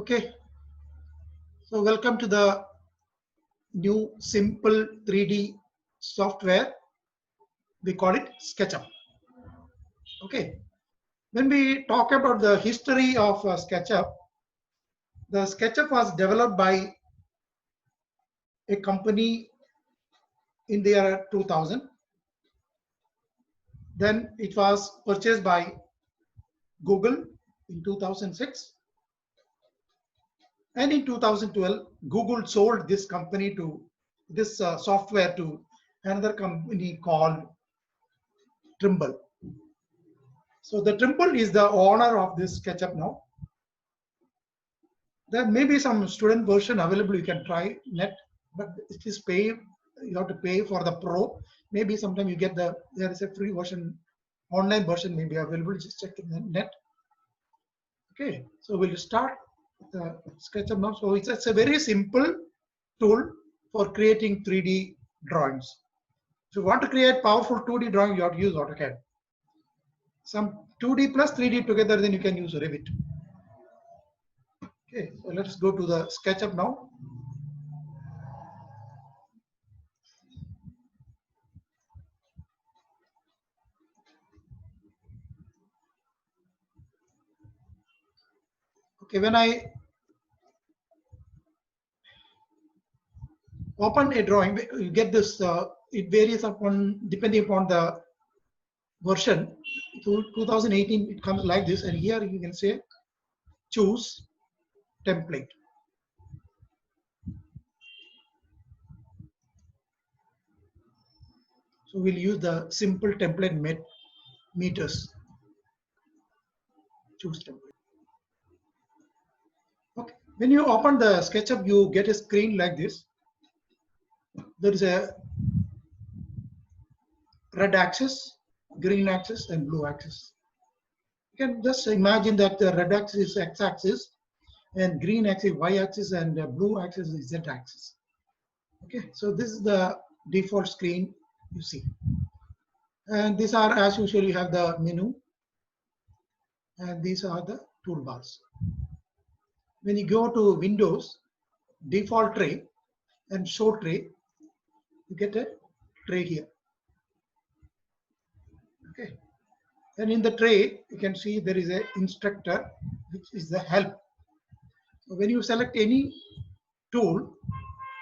Okay, so welcome to the new simple 3D software. We call it SketchUp. Okay, when we talk about the history of SketchUp, the SketchUp was developed by a company in the year 2000. Then it was purchased by Google in 2006. And in 2012, Google sold this company to this software to another company called Trimble. So the Trimble is the owner of this SketchUp now. There may be some student version available. You can try net, but it is pay. You have to pay for the pro. Maybe sometime you get there is a free version, online version may be available. Just check in the net. Okay, so we'll start the SketchUp now. So it's a very simple tool for creating 3D drawings. If you want to create powerful 2D drawing, you have to use AutoCAD. Some 2D plus 3D together, then you can use Revit. Okay, so let's go to the SketchUp now. Okay, when I open a drawing, you get this, it varies upon depending upon the version. So 2018, it comes like this, and here you can say choose template. So we'll use the simple template meters. Choose template. Okay. When you open the SketchUp, you get a screen like this. There is a red axis, green axis, and blue axis. You can just imagine that the red axis is x-axis, and green axis y-axis, and blue axis is z-axis. Okay, so this is the default screen you see. And these are, as usual, you have the menu, and these are the toolbars. When you go to Windows, default tray, and show tray, you get a tray here. Okay, and in the tray, you can see there is a instructor, which is the help. So when you select any tool,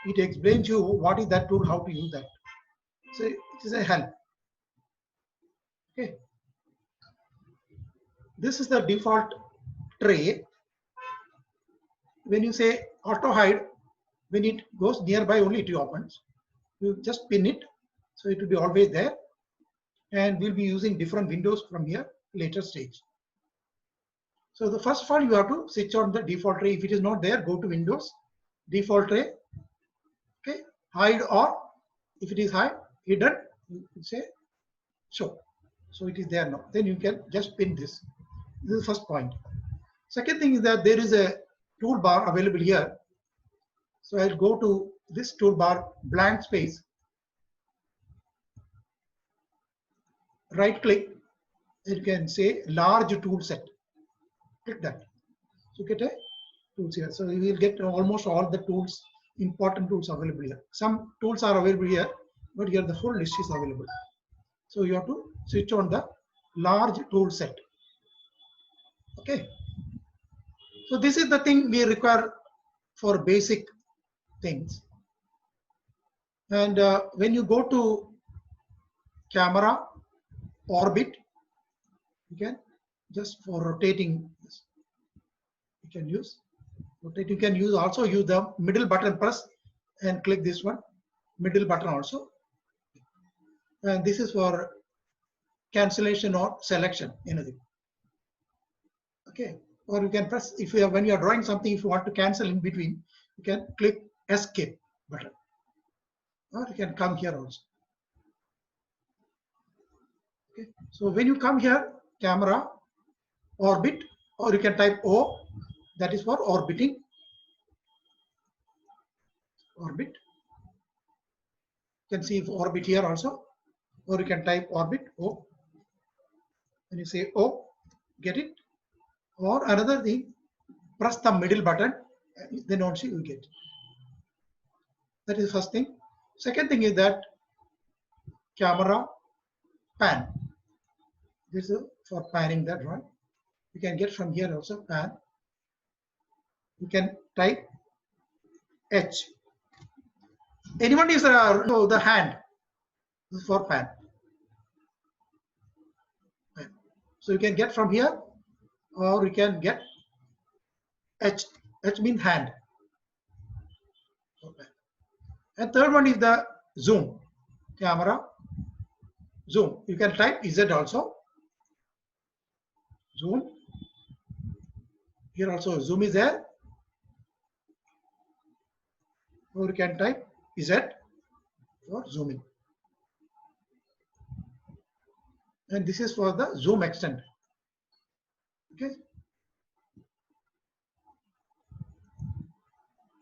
it explains you what is that tool, how to use that. So it is a help. Okay, this is the default tray. When you say auto hide, when it goes nearby only it opens. You just pin it, so it will be always there. And we'll be using different windows from here later stage. So the first of all, you have to switch on the default tray. If it is not there, go to Windows, default tray. Okay, hide, or if it is hidden, you can say show. So it is there now. Then you can just pin this. This is the first point. Second thing is that there is a toolbar available here. So I'll go to this toolbar, blank space. Right click, and you can say large tool set. Click that. So get a tools here. So you will get almost all the tools, important tools available here. Some tools are available here, but here the full list is available. So you have to switch on the large tool set. Okay. So this is the thing we require for basic things. And when you go to camera, orbit, you can just for rotating this, you can use rotate. You can use also use the middle button, press and click this one, middle button also. And this is for cancellation or selection, anything. Okay, or you can press, if you are, when you are drawing something, if you want to cancel in between, you can click escape button, or you can come here also. Okay, so when you come here, camera, orbit, or you can type O, that is for orbiting, orbit. You can see orbit here also, or you can type orbit O. When you say O, get it. Or another thing, press the middle button, then only you get. That is the first thing. Second thing is that camera pan. This is for panning that one. You can get from here also pan. You can type H. Anyone use the hand? This is for pan. So you can get from here, or you can get H. H means hand. And third one is the zoom. Camera zoom. You can type Z also. Zoom. Here also zoom is there. Or you can type Z for zooming. And this is for the zoom extent. Okay.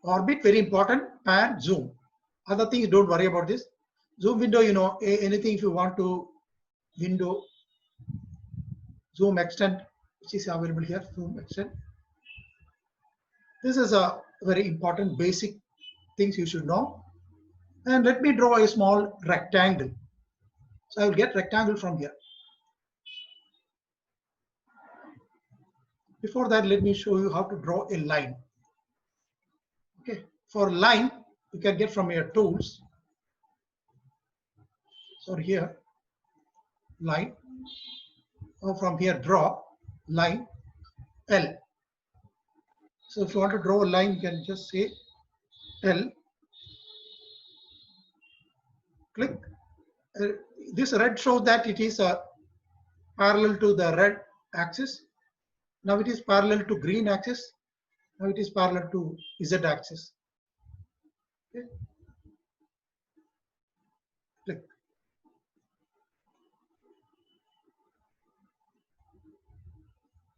Orbit, very important. Pan, zoom. Other things, don't worry about this. Zoom window, you know, anything if you want to window, zoom extent, which is available here, zoom extent. This is a very important basic things you should know. And let me draw a small rectangle. So I will get rectangle from here. Before that, let me show you how to draw a line. Okay, for line, you can get from your tools. So here, line, or from here, draw line L. So if you want to draw a line, you can just say L. Click. This red shows that it is parallel to the red axis. Now it is parallel to green axis. Now it is parallel to Z axis. Okay. Click.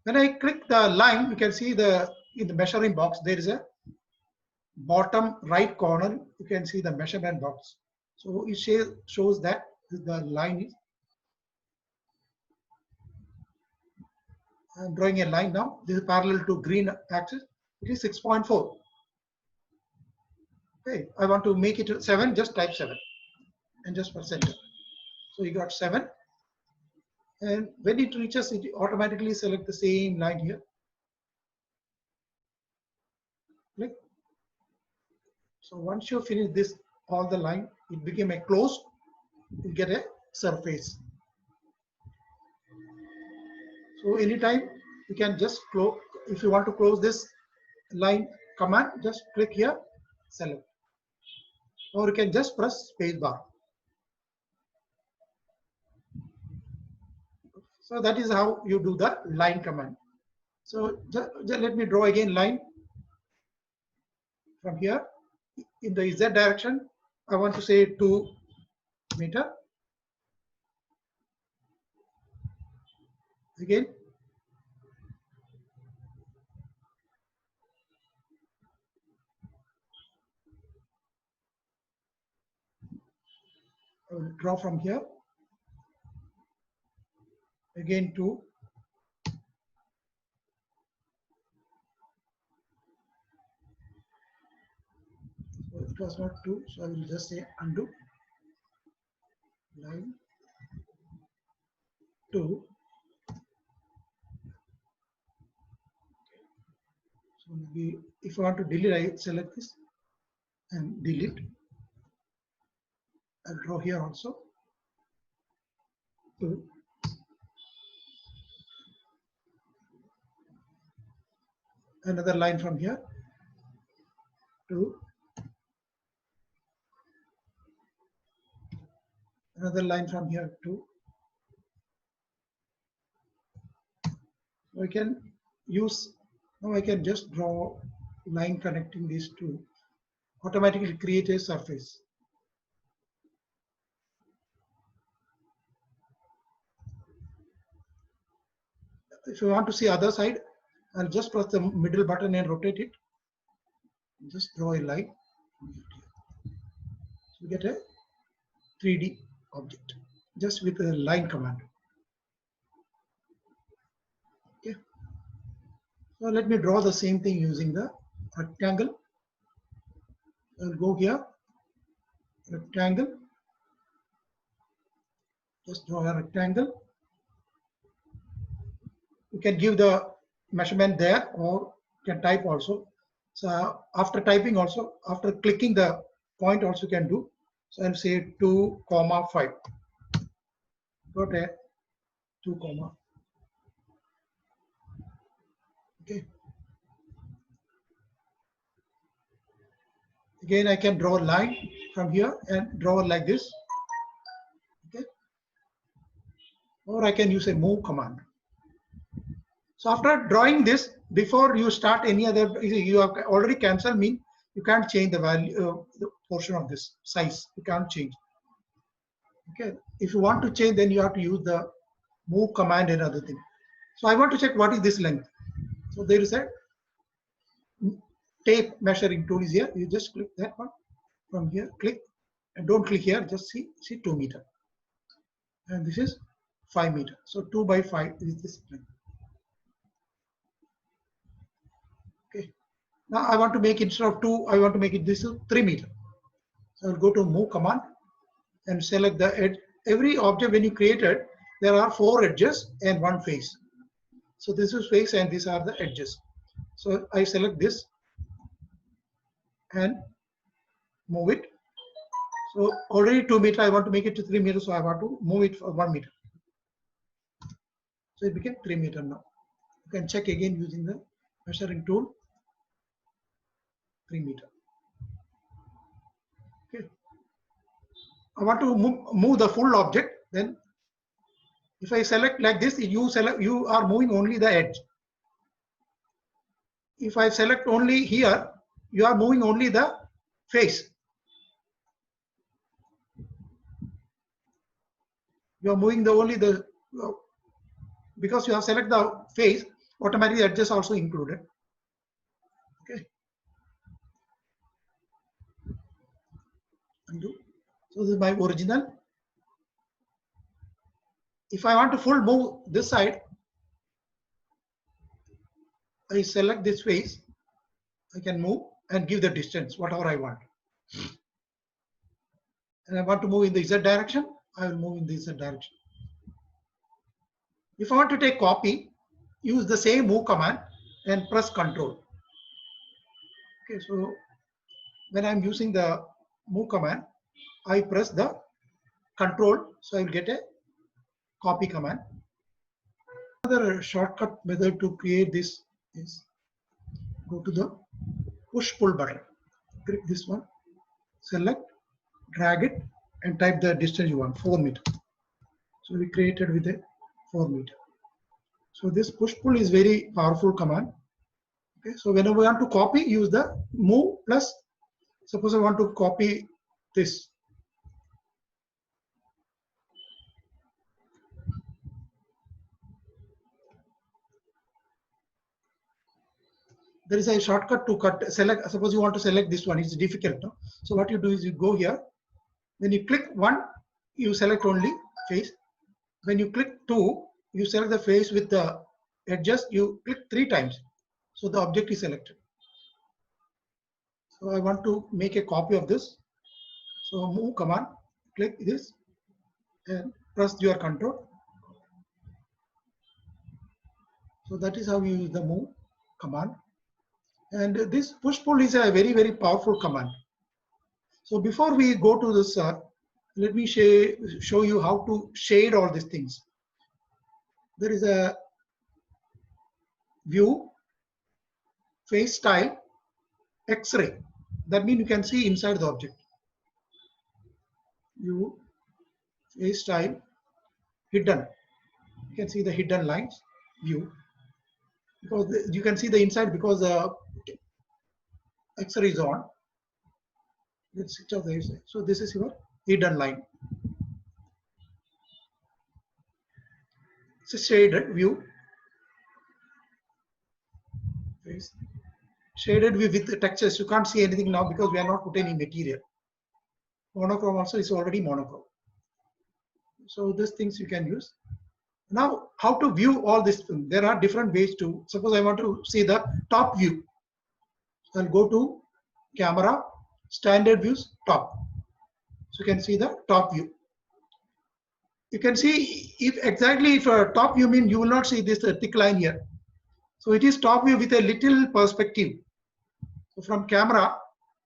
When I click the line, you can see in the measuring box there is a bottom right corner. You can see the measurement box. So it shows that the line is. I'm drawing a line now. This is parallel to green axis. It is 6.4. Okay, I want to make it 7. Just type 7 and just press enter. So you got 7. And when it reaches, it automatically select the same line here. Click. So once you finish this, all the line, it became a closed. You get a surface. So anytime you can just close. If you want to close this line command, just click here, select. Or you can just press space bar. So that is how you do the line command. So just let me draw again line from here in the Z direction. I want to say 2 meter. Again. I will draw from here. Again 2. So it was not 2, so I will just say undo. Line 2. So maybe if I want to delete, I select this and delete. I'll draw here also. 2. Another line from here. 2. Another line from here. 2. I can use, now I can just draw line connecting these two. Automatically create a surface. If you want to see other side, I'll just press the middle button and rotate it. Just draw a line. So you get a 3D object just with a line command. Okay. So let me draw the same thing using the rectangle. I'll go here, rectangle, just draw a rectangle. You can give the measurement there or you can type also. So after typing also, after clicking the point also you can do. So I'll say 2,5. Got a 2, okay. Again, I can draw a line from here and draw like this, okay. Or I can use a move command. So after drawing this, before you start any other, you have already cancelled mean you can't change the value, the portion of this size. You can't change. Okay. If you want to change, then you have to use the move command and other thing. So I want to check what is this length. So there is a tape measuring tool is here. You just click that one from here. Click and don't click here. Just see 2 meter. And this is 5 meter. So 2 by 5 is this length. Okay. Now I want to make instead of 2, I want to make it this is 3 meter. So I'll go to move command and select the edge. Every object when you create it, there are 4 edges and 1 face. So this is face and these are the edges. So I select this and move it. So already 2 meter, I want to make it to 3 meters, so I want to move it for 1 meter. So it became 3 meter now. You can check again using the measuring tool. 3 meter. Okay. I want to move the full object. Then, if I select like this, you are moving only the edge. If I select only here, you are moving only the face. You are moving only the because you have selected the face, automatically edges also included. Okay. Undo. So this is my original. If I want to full move this side, I select this face. I can move and give the distance, whatever I want. And I want to move in the Z direction, I will move in the Z direction. If I want to take copy, use the same move command and press Control. Okay, so when I'm using the move command, I press the Control, so I will get a copy command. Another shortcut method to create this is go to the push pull button. Click this one, select, drag it, and type the distance you want, 4 meter. So we created with a 4 meter. So this push pull is very powerful command. Okay, so whenever we want to copy, use the move plus. Suppose I want to copy this. There is a shortcut to cut. Select. Suppose you want to select this one. It's difficult. No? So what you do is you go here. When you click 1, you select only face. When you click 2, you select the face with the edges. You click 3 times. So the object is selected. So I want to make a copy of this. So move command, click this and press your Control. So that is how you use the move command. And this push pull is a very, very powerful command. So before we go to this, let me show you how to shade all these things. There is a view, face style, X-ray. That means you can see inside the object. View, face style, hidden. You can see the hidden lines, view. Because you can see the inside because the X-ray is on. Let's switch off the inside. So this is your hidden line. It's a shaded view. Face. Shaded view with the textures. You can't see anything now because we are not put any material. Monochrome also is already monochrome. So these things you can use. Now, how to view all this film? There are different ways to. Suppose I want to see the top view. I'll go to camera, standard views, top. So you can see the top view. You can see if exactly if top view mean you will not see this thick line here. So it is top view with a little perspective. So from camera,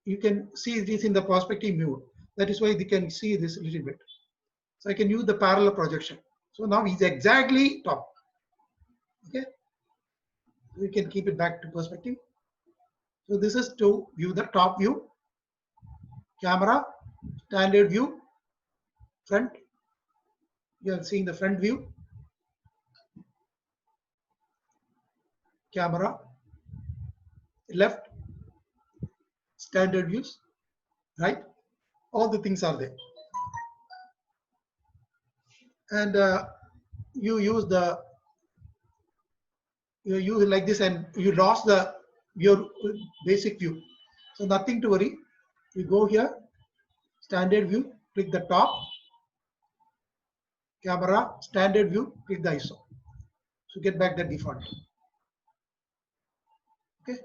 you can see this in the perspective mode. That is why you can see this a little bit. So I can use the parallel projection. So now it's exactly top. Okay. We can keep it back to perspective. So this is to view the top view, camera, standard view, front. You are seeing the front view, camera, left, standard views, right? All the things are there. And you use like this, and you lost your basic view. So nothing to worry. You go here, standard view, click the top, camera, standard view, click the ISO. So get back the default. Okay.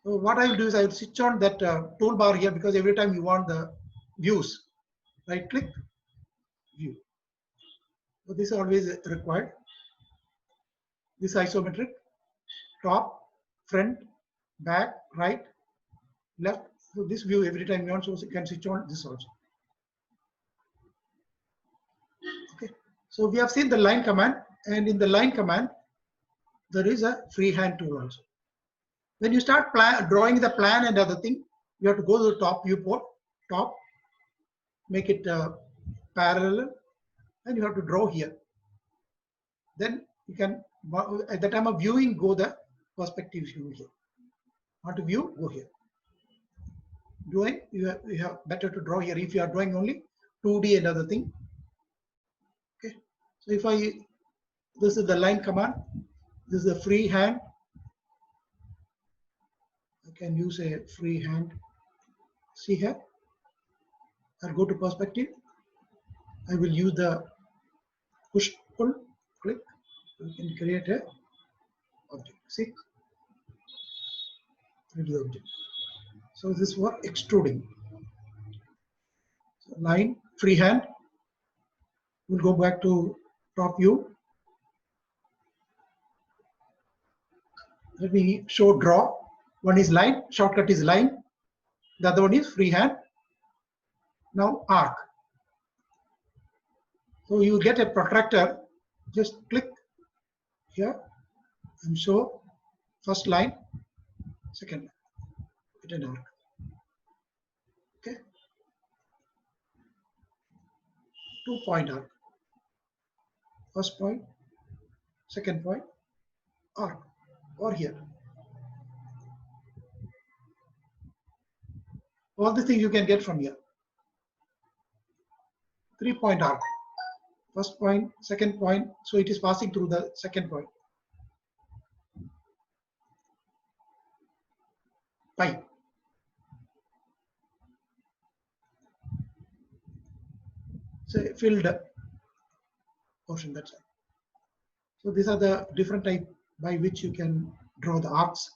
So what I will do is I will switch on that toolbar here, because every time you want the views, right click, view. So this is always required. This isometric, top, front, back, right, left. So this view every time you want, so you can switch on this also. Okay. So we have seen the line command, and in the line command, there is a freehand tool also. When you start drawing the plan and other thing, you have to go to the top viewport, top, make it parallel, and you have to draw here. Then you can, at the time of viewing, go the perspective view here. Want to view, go here. Drawing, you have better to draw here if you are drawing only 2D and other thing. Okay. So if this is the line command, this is a free hand. I can use a free hand. See here. I'll go to perspective. I will use the push pull click. You can create a object. See, the object. So this for extruding. So line freehand. We'll go back to top view. Let me show draw. One is line, shortcut is line. The other one is freehand. Now arc. So you get a protractor. Just click here and show first line, second line. Get an arc. Okay. 2-point arc. First point, second point, arc, or here. All the things you can get from here. 3-point arc. First point, second point, so it is passing through the second point. Pi. So filled portion, that's it. So these are the different type by which you can draw the arcs.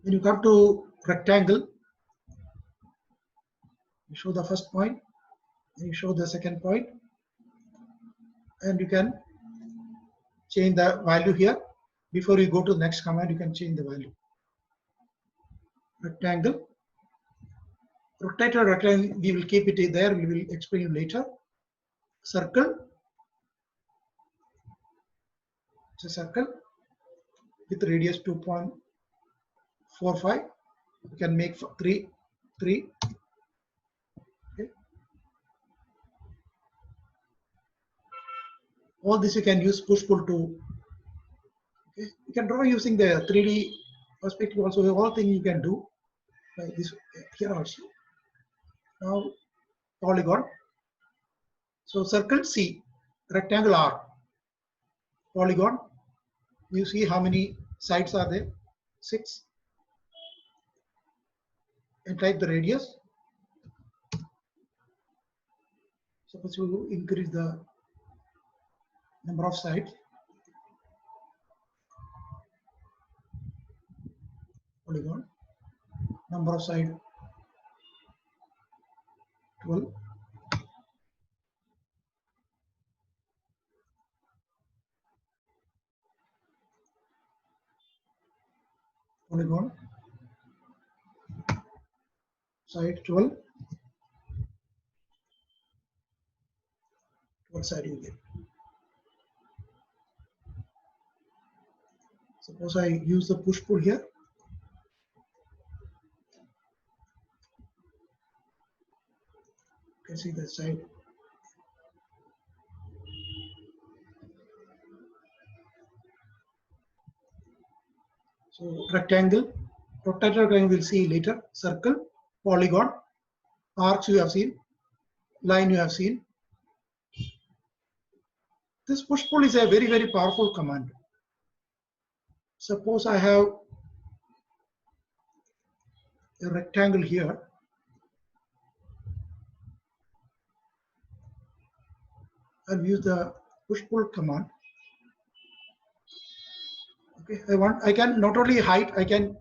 When you come to rectangle, you show the first point, and you show the second point, and you can change the value here. Before you go to the next command, you can change the value. Rectangle. Rotated rectangle, we will keep it there, we will explain later. Circle. It's a circle with radius 2.45. You can make 3. Okay. All this you can use push pull to. Okay. You can draw using the 3D perspective also. All things you can do like this here also. Now polygon. So circle C, rectangle R, polygon. You see how many sides are there? 6. And type the radius. Suppose you increase the number of sides. Polygon. Number of side 12. Polygon. Side 12. What side you get? Suppose I use the push pull here. You can see the side. So rectangle, rectangle we'll see later. Circle, polygon, arcs you have seen, line you have seen. This push pull is a very, very powerful command. Suppose I have a rectangle here. I'll use the push pull command. Okay, I can not only height, I can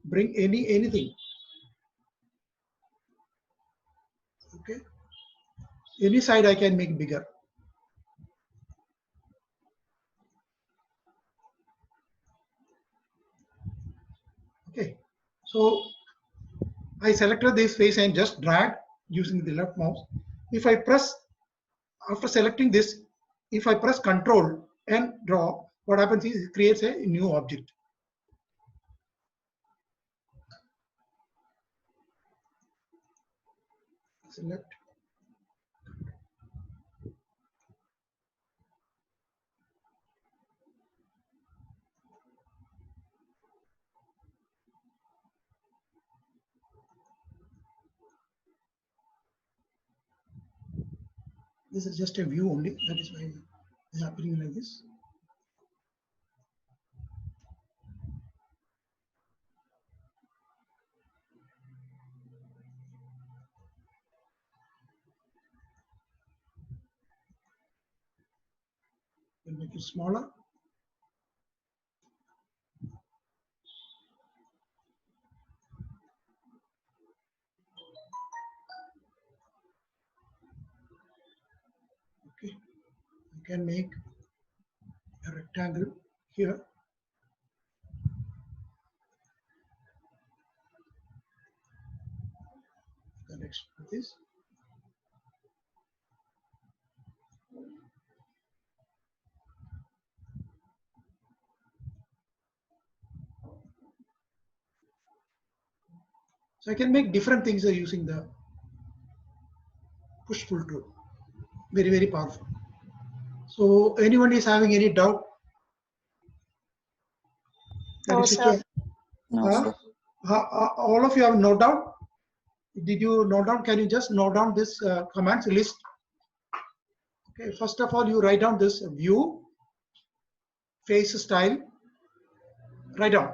bring anything. Okay, any side I can make bigger. Okay, so I selected this face and just drag using the left mouse. If I press, after selecting this, if I press Control and draw, what happens is it creates a new object. Select. This is just a view only. That is why it's happening like this. We'll make it smaller. Okay, you can make a rectangle here. You can export this. So I can make different things using the push pull tool. Very, very powerful. So anyone is having any doubt? No, sir. No, sir. All of you have noted down? Did you note down? Can you just note down this commands list? Okay, first of all, you write down this view, face style, write down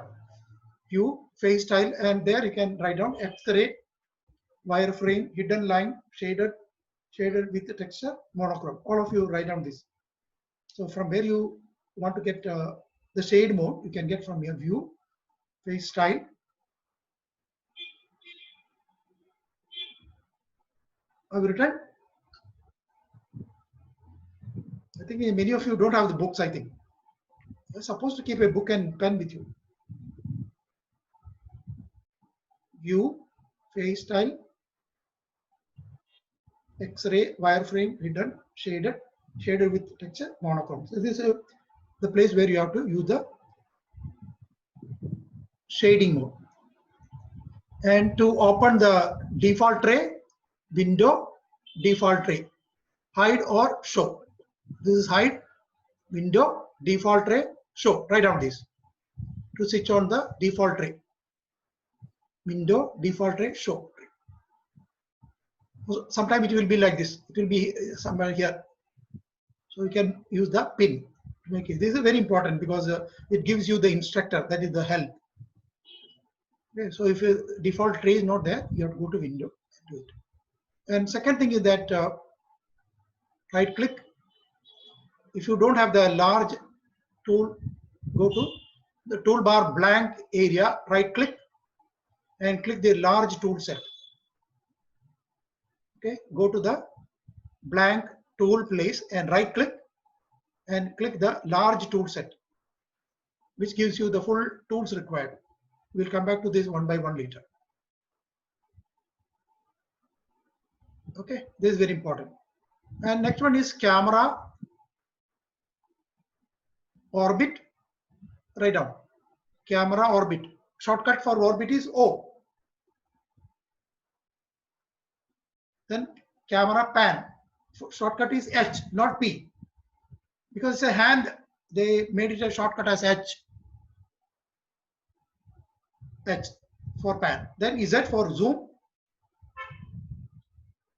view, face style, and there you can write down X-ray, wireframe, hidden line, shaded with the texture, monochrome. All of you write down this. So from where you want to get the shade mode, you can get from your view, face style. Have you written? I think many of you don't have the books, I think. You're supposed to keep a book and pen with you. View, face style, X-ray, wireframe, hidden, shaded with texture, monochrome. So this is the place where you have to use the shading mode. And to open the default tray, window, default tray, hide or show. This is hide, window, default tray, show. Write down this to switch on the default tray. Window, default tray, show. Sometimes it will be like this. It will be somewhere here. So you can use the pin to make it. This is very important because it gives you the instructor, that is the help. Okay, so if your default tray is not there, you have to go to window and do it. And second thing is that right click. If you don't have the large tool, go to the toolbar blank area, right click and click the large tool set. Okay, go to the blank tool place and right click and click the large tool set, which gives you the full tools required. We'll come back to this one by one later. Okay, this is very important. And next one is camera orbit. Write down camera orbit. Shortcut for orbit is O. Then camera pan. Shortcut is H, not P. Because it's a hand, they made it a shortcut as H. H for pan. Then Z for zoom.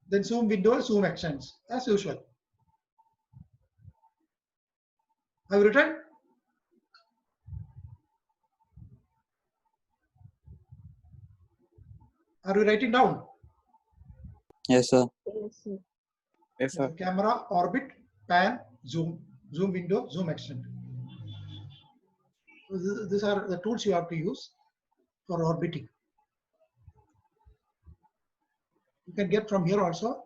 Then zoom window, zoom actions, as usual. Have you written? Are you writing down? Yes, sir. Yes, sir. Camera, orbit, pan, zoom, zoom window, zoom extent. So these are the tools you have to use for orbiting. You can get from here also.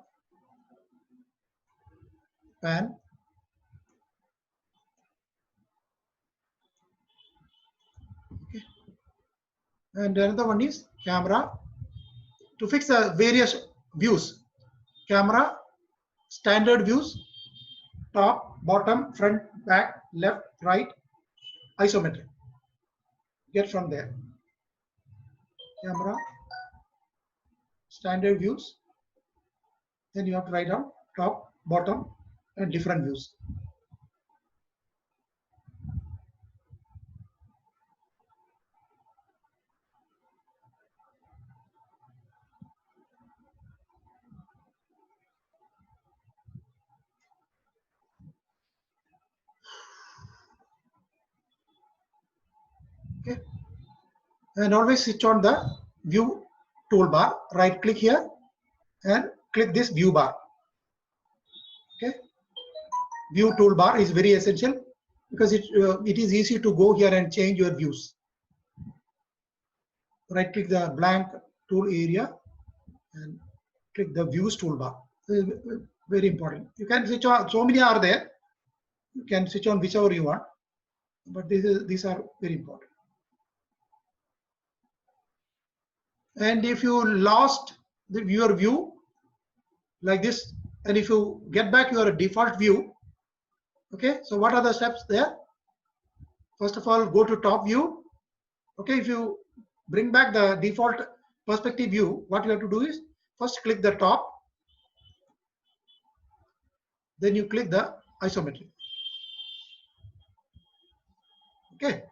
Pan. Okay. And another one is camera. To fix the various views. Camera, standard views, top, bottom, front, back, left, right, isometric. Get from there. Camera, standard views. Then you have to write down top, bottom, and different views. Okay. And always switch on the view toolbar. Right click here and click this view bar. Okay. View toolbar is very essential because it is easy to go here and change your views. Right click the blank tool area and click the views toolbar. This is very important. You can switch on, so many are there. You can switch on whichever you want, but these are very important. And if you lost your view like this, and if you get back your default view, okay, so what are the steps there? First of all, go to top view. Okay, if you bring back the default perspective view, what you have to do is first click the top, then you click the isometric. Okay.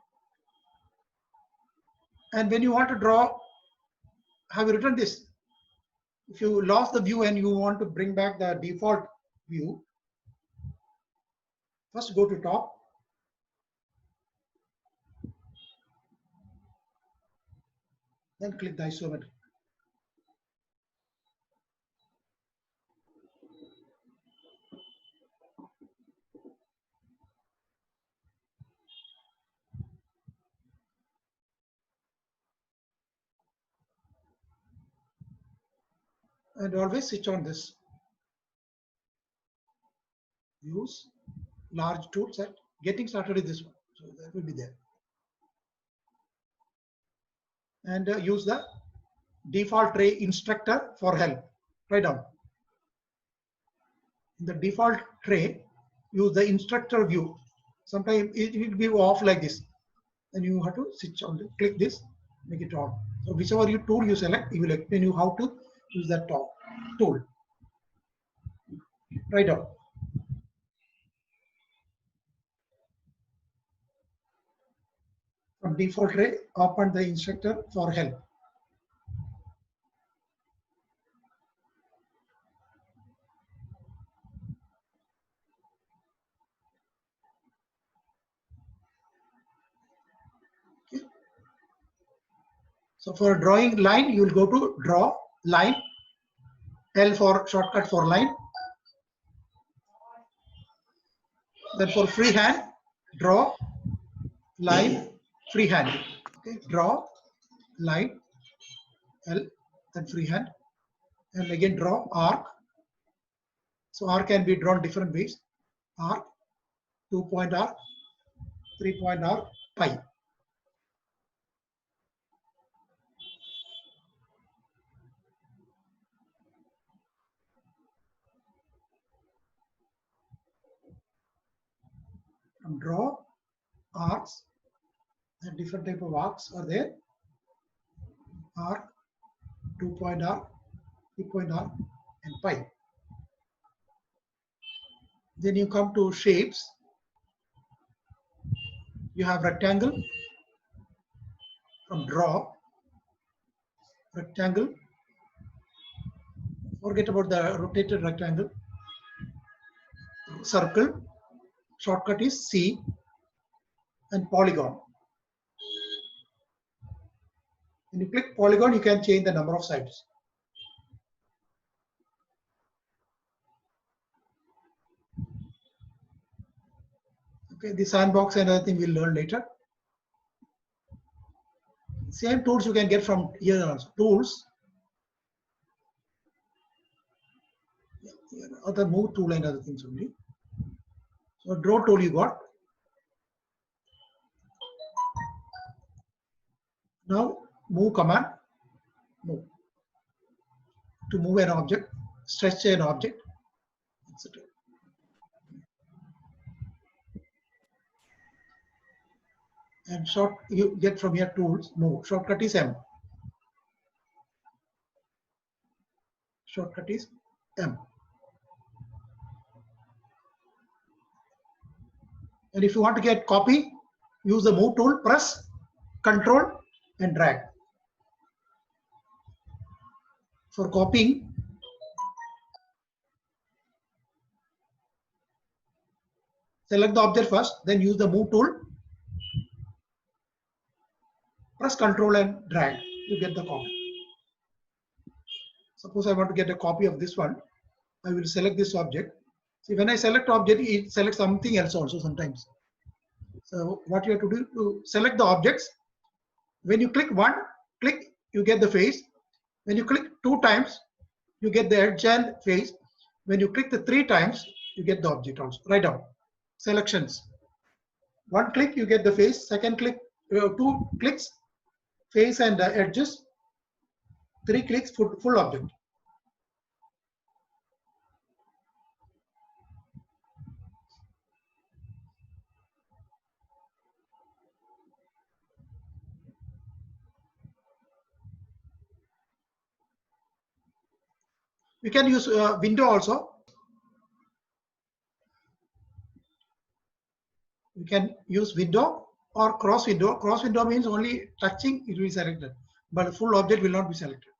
And when you want to draw, have you written this? If you lost the view and you want to bring back the default view, first go to top. Then click the isometric. And always switch on this. Use large tool set. Getting started with this one. So that will be there. And use the default tray instructor for help. Write down. In the default tray, use the instructor view. Sometimes it will be off like this. And you have to switch on. Click this, make it on. So whichever tool you select, it will explain you how to use that tool. Write down. From default tray, open the instructor for help. Okay. So for drawing line, you will go to draw line, L for shortcut for line. Then for freehand, draw, line, freehand. Okay, draw, line, L, then freehand, and again draw arc. So arc can be drawn different ways. Arc, 2-point arc, 3-point arc, pi. From draw, arcs, and different type of arcs are there. Arc, 2-point arc, 3-point arc, and pi. Then you come to shapes. You have rectangle. From draw, rectangle. Forget about the rotated rectangle. Circle. Shortcut is C. And polygon. When you click polygon, you can change the number of sides. Okay, the sandbox and other thing we'll learn later. Same tools you can get from here also. Tools. Other move tool and other things only. So draw tool you got. Now move command. Move. To move an object, stretch an object, etc. And short you get from here tools, move. Shortcut is M. Shortcut is M. And if you want to get copy, use the move tool, press Control and drag. For copying, select the object first, then use the move tool, press Control and drag. You get the copy. Suppose I want to get a copy of this one. I will select this object. See, when I select object, it selects something else also sometimes. So what you have to do to select the objects. When you click one, click, you get the face. When you click 2 times, you get the edge and face. When you click the 3 times, you get the object also. Write down. Selections. 1 click, you get the face. Second click, 2 clicks, face and edges. 3 clicks, full object. We can use window also. You can use window or cross window. Cross window means only touching it will be selected, but full object will not be selected.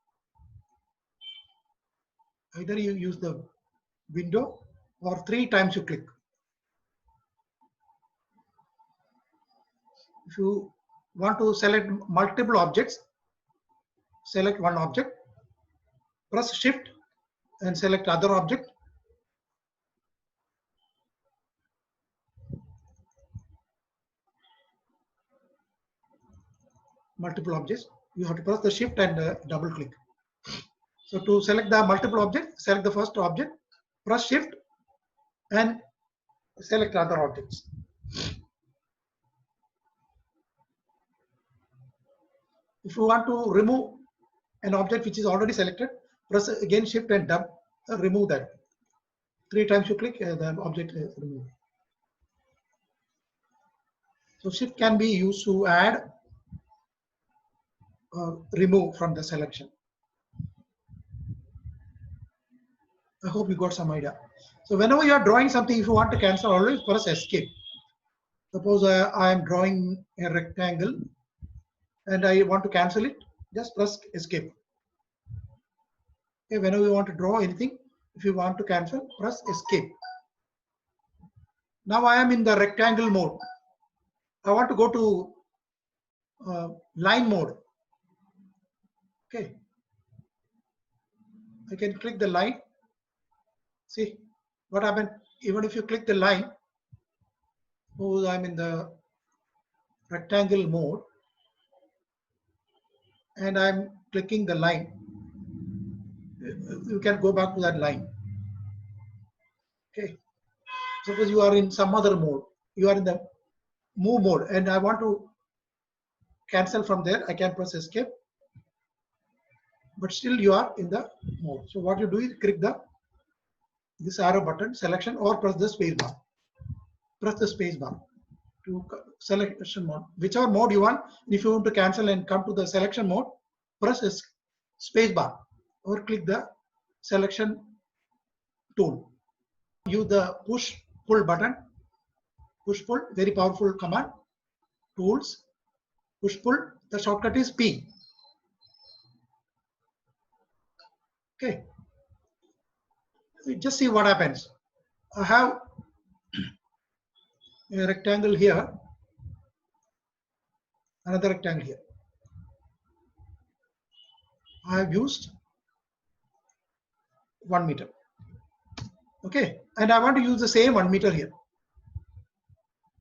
Either you use the window or 3 times you click. If you want to select multiple objects, select one object, press shift and select other object. Multiple objects, you have to press the shift and double click. So to select the multiple object, select the first object, press shift and select other objects. If you want to remove an object which is already selected, press again shift and remove that. 3 times you click, the object is removed. So shift can be used to add or remove from the selection. I hope you got some idea. So whenever you are drawing something, if you want to cancel, always press escape. Suppose I am drawing a rectangle and I want to cancel it, just press escape. Okay, whenever you want to draw anything, if you want to cancel, press escape. Now I am in the rectangle mode. I want to go to line mode. Okay. I can click the line. See what happened? Even if you click the line, Suppose I'm in the rectangle mode and I'm clicking the line. You can go back to that line. Okay. Suppose you are in some other mode. You are in the move mode and I want to cancel from there. I can press escape. But still you are in the mode. So what you do is click this arrow button, selection, or press the space bar. Press the space bar to selection mode. Whichever mode you want. If you want to cancel and come to the selection mode, press space bar or click the selection tool. Use the push pull button. Push pull, very powerful command. Tools, push pull. The shortcut is P. Okay. Just see what happens. I have a rectangle here, another rectangle here. I have used 1 meter. Okay, and I want to use the same 1 meter here.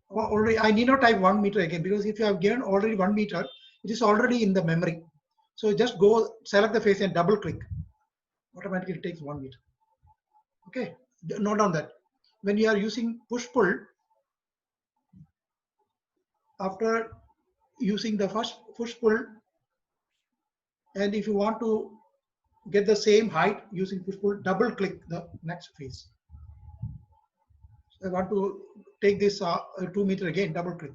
Already, I need not type 1 meter again because if you have given already 1 meter, it is already in the memory. So just go select the face and double click. Automatically it takes 1 meter. Okay, note down that when you are using push pull, after using the first push pull, and if you want to get the same height using push pull, double click the next face. So I want to take this 2 meter again, double click.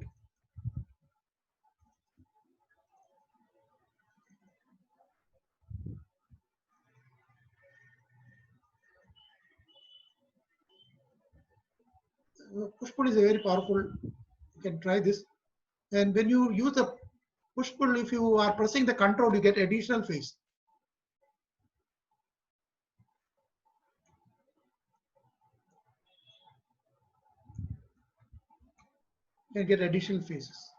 Push pull is a very powerful. You can try this. And when you use the push pull, if you are pressing the control, you get additional face. You can get additional faces.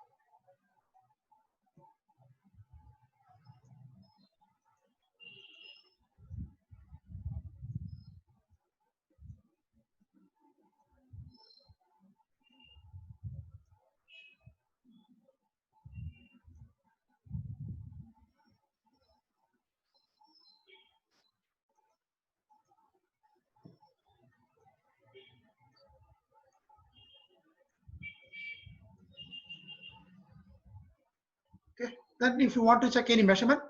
Okay. Then if you want to check any measurement,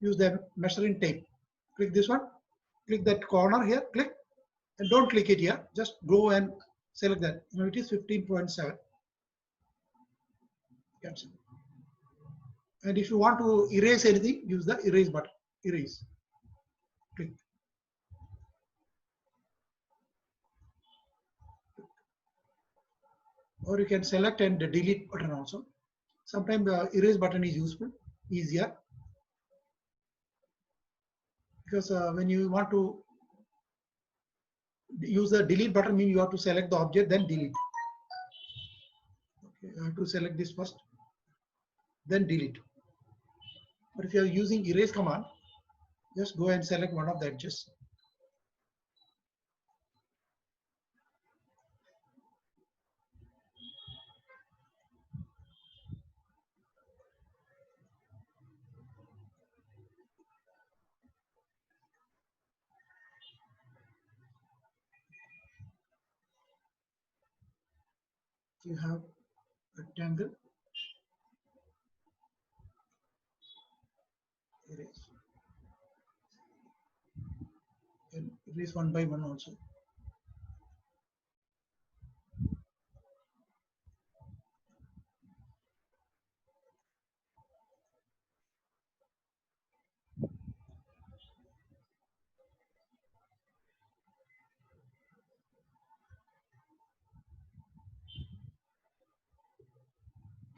use the measuring tape. Click this one, click that corner here, click, and don't click it here. Just go and select that. Now it is 15.7. Cancel. And if you want to erase anything, use the erase button. Erase. Click. Or you can select and delete button also. Sometimes the erase button is useful, easier. Because when you want to use the delete button, means you have to select the object, then delete. Okay, I have to select this first, then delete. But if you are using erase command, just go and select one of the edges. You have rectangle, erase, and erase one by one also.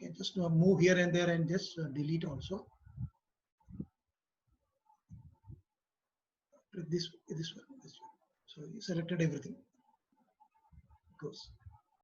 Okay, just move here and there and just delete also. This one. So you selected everything. Close.